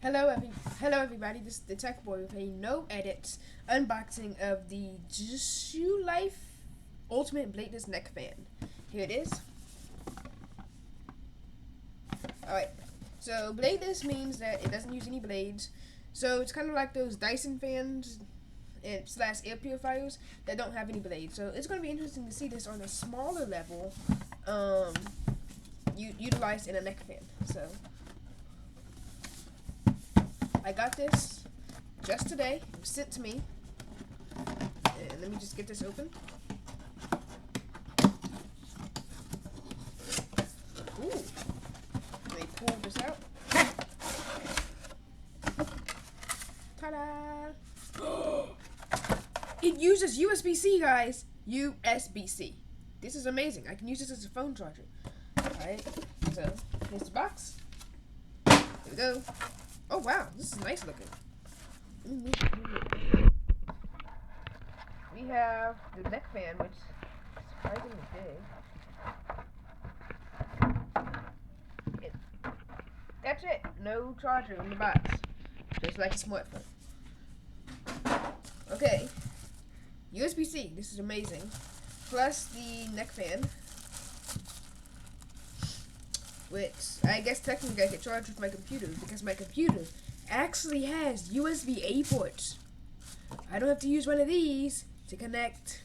Hello everybody, this is the Tech Boy with a no edit unboxing of the JISULIFE Ultimate Bladeless Neck Fan. Here it is. Alright, so bladeless means that it doesn't use any blades. So it's kind of like those Dyson fans and / air purifiers that don't have any blades. So it's going to be interesting to see this on a smaller level utilized in a neck fan. So I got this just today. It was sent to me. And let me just get this open. Ooh. Let me pull this out. Ta-da! It uses USB-C, guys. USB-C. This is amazing. I can use this as a phone charger. Alright. So, here's the box. Here we go. Oh wow, this is nice looking. We have the neck fan, which is surprisingly big. That's it. No charger in the box. Just like a smartphone. Okay. USB-C. This is amazing. Plus the neck fan, which I guess technically I could charge with my computer because my computer actually has USB-A ports. I don't have to use one of these to connect,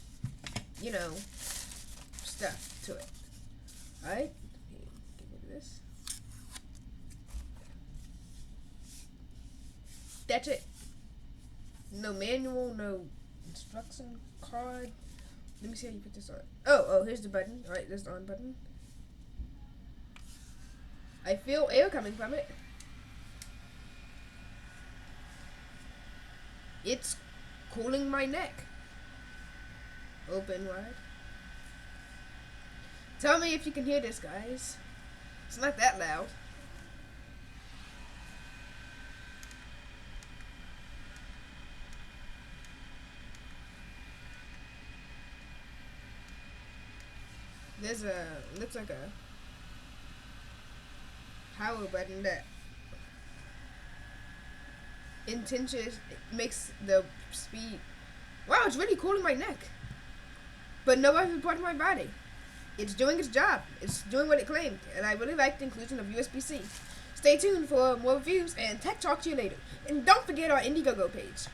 stuff to it. Alright, get rid of this. That's it. No manual, no instruction card. Let me see how you put this on. Oh, here's the button. Alright, there's the on button. I feel air coming from it. It's cooling my neck. Open wide. Tell me if you can hear this, guys. It's not that loud. Looks like a power button that makes the speed. Wow, it's really cooling my neck. But no other part of my body. It's doing its job. It's doing what it claimed. And I really like the inclusion of USB-C. Stay tuned for more reviews and tech talk to you later. And don't forget our Indiegogo page.